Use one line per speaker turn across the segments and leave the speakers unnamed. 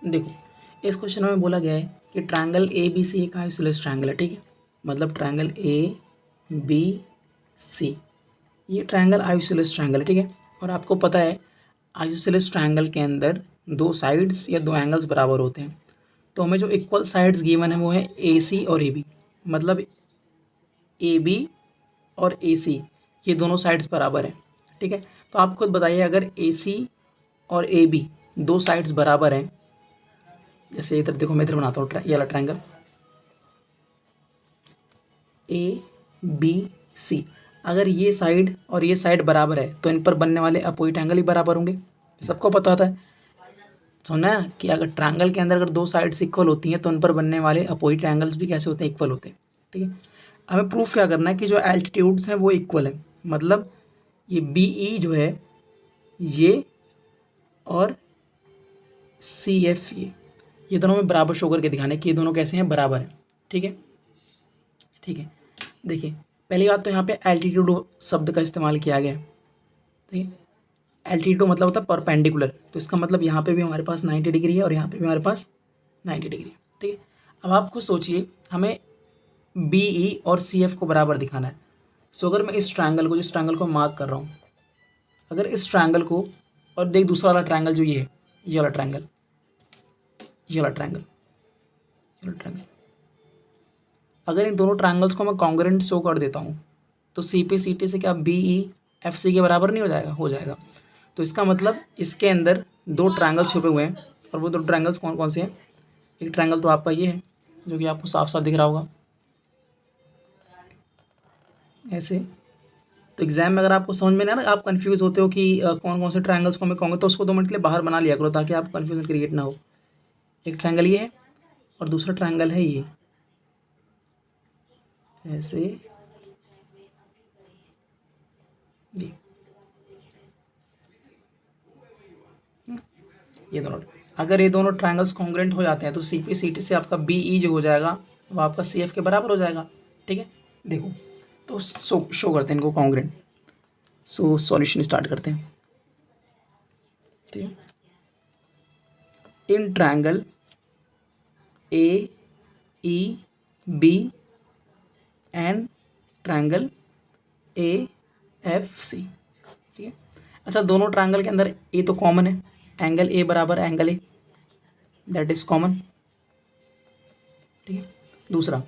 देखो इस क्वेश्चन में बोला गया है कि ट्रायंगल ए बी सी एक आइसोसेलेस ट्रायंगल है, ठीक है। मतलब ट्रायंगल ए बी सी ये ट्रायंगल आइसोसेलेस ट्रायंगल है, ठीक है। और आपको पता है आइसोसेलेस ट्रायंगल के अंदर दो साइड्स या दो एंगल्स बराबर होते हैं। तो हमें जो इक्वल साइड्स गिवन है वो है ए सी और ए बी। मतलब ए बी और ए सी ये दोनों साइड्स बराबर हैं, ठीक है। तो आप खुद बताइए अगर ए सी और ए बी दो साइड्स बराबर हैं, जैसे इधर देखो मैं इधर बनाता हूँ ये वाला ट्रायंगल ए बी सी, अगर ये साइड और ये साइड बराबर है तो इन पर बनने वाले अपोजिट एंगल ही बराबर होंगे, सबको पता होता है। सुना है कि अगर ट्रायंगल के अंदर अगर दो साइड्स इक्वल होती हैं तो उन पर बनने वाले अपोजिट एंगल्स भी कैसे होते हैं, इक्वल होते हैं, ठीक है। हमें प्रूफ क्या करना है कि जो एल्टीट्यूड्स हैं वो इक्वल है। मतलब ये बी ई जो है ये और सी एफ ये दोनों में बराबर शो करके दिखाना है कि ये दोनों कैसे हैं, बराबर हैं, ठीक है। ठीक है, देखिए पहली बात तो यहाँ पे एल्टीट्यूड शब्द का इस्तेमाल किया गया है, ठीक है। एल्टीट्यूड मतलब होता है परपेंडिकुलर, तो इसका मतलब यहाँ पे भी हमारे पास 90 डिग्री है और यहाँ पे भी हमारे पास 90 डिग्री है, ठीक है। अब आप खुद सोचिए हमें बी ई और सी एफ को बराबर दिखाना है। सो अगर मैं इस ट्रायंगल को मार्क कर रहा हूँ, अगर इस ट्रायंगल को और देख दूसरा वाला ट्रायंगल जो ये है, ये वाला ट्रायंगल, ये वाला ट्रायंगल, ये वाला ट्रायंगल, अगर इन दोनों ट्रायंगल्स को मैं कॉन्ग्रुएंट शो कर देता हूँ तो सी पी सी टी से क्या बी ई एफ सी के बराबर नहीं हो जाएगा, हो जाएगा। तो इसका मतलब इसके अंदर दो ट्रायंगल्स छुपे हुए हैं और वो दो ट्रायंगल्स कौन कौन से हैं। एक ट्रायंगल तो आपका ये है जो कि आपको साफ साफ दिख रहा होगा ऐसे। तो एग्जाम में अगर आपको समझ में नहीं आ रहा, आप कंफ्यूज होते हो कि कौन कौन से ट्रायंगल्स को मैं कहूँगा, तो उसको 2 मिनट के लिए बाहर बना लिया करो ताकि आप कन्फ्यूजन क्रिएट ना हो। एक ट्रायंगल ये है और दूसरा ट्रायंगल है ये ऐसे, ये दोनों, अगर ये दोनों ट्रायंगल्स कॉन्ग्रुएंट हो जाते हैं तो सी पी सी टी से आपका बी ई जो हो जाएगा वो आपका सी एफ के बराबर हो जाएगा, ठीक है। देखो तो शो करते हैं इनको कॉन्ग्रुएंट। सो सॉल्यूशन स्टार्ट करते हैं, ठीक है। In triangle A E B and triangle A F C, ठीक है। अच्छा दोनों ट्रायंगल के अंदर ए तो कॉमन है, एंगल ए बराबर angle A, that is common, ठीक है। दूसरा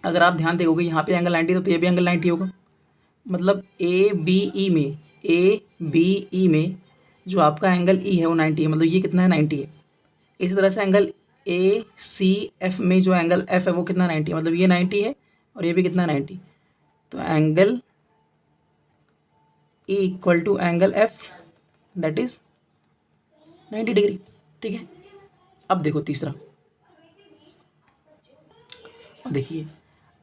अगर आप ध्यान देखोगे यहाँ पे एंगल 90 तो ये भी एंगल 90 होगा। मतलब ए बी ई में जो आपका एंगल ई है वो 90 है, मतलब ये कितना है, 90 है। इसी तरह से एंगल ए सी एफ में जो एंगल एफ है वो कितना 90 है, मतलब ये 90 है और ये भी कितना 90। तो angle E equal to angle F that is 90 degree, ठीक है। अब देखो तीसरा, और देखिए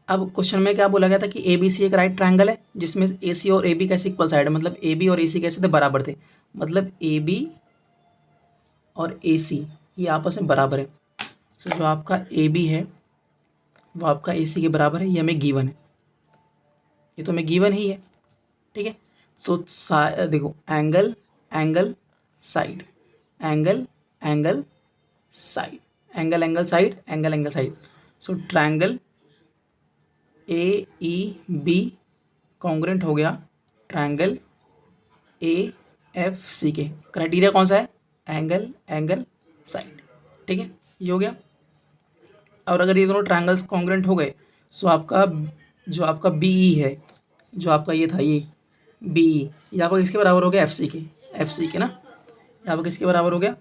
अब क्वेश्चन में क्या बोला गया था कि ए बी सी एक राइट ट्रायंगल है जिसमें ए सी और ए बी कैसे इक्वल साइड है, मतलब ए बी और ए सी कैसे थे, बराबर थे। मतलब ए बी और ए सी ये आपस में बराबर है। तो जो आपका ए बी है वो आपका ए सी के बराबर है, ये हमें गिवन है, ये तो हमें गिवन ही है, ठीक है। सो देखो angle angle side, angle angle side, angle angle side, angle angle side. So triangle A E B congruent हो गया ट्रायंगल ए एफ सी के। क्राइटेरिया कौन सा है, एंगल एंगल साइड, ठीक है, ये हो गया। और अगर ये दोनों ट्रायंगल्स कॉन्ग्रुएंट हो गए सो आपका जो आपका बी ई है, जो आपका ये था ये बी ई, ये आपका किसके बराबर हो गया, एफ सी के, एफ सी के ना, यहाँ पर किसके बराबर हो गया,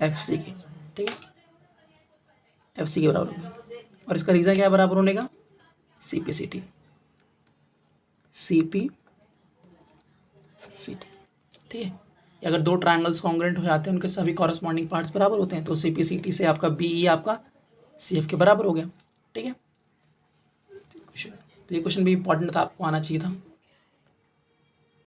एफ सी के, ठीक है, एफ सी के बराबर हो गया। और इसका रीज़न क्या है बराबर होने का, C P C T, C P C T, ठीक है। अगर दो ट्रायंगल्स कॉन्ग्रुएंट हो जाते हैं उनके सभी कॉरस्पॉन्डिंग पार्ट्स बराबर होते हैं तो सी पी सी टी से आपका बी ई आपका सी एफ के बराबर हो गया, ठीक है। तो ये क्वेश्चन भी इंपॉर्टेंट था, आपको आना चाहिए था।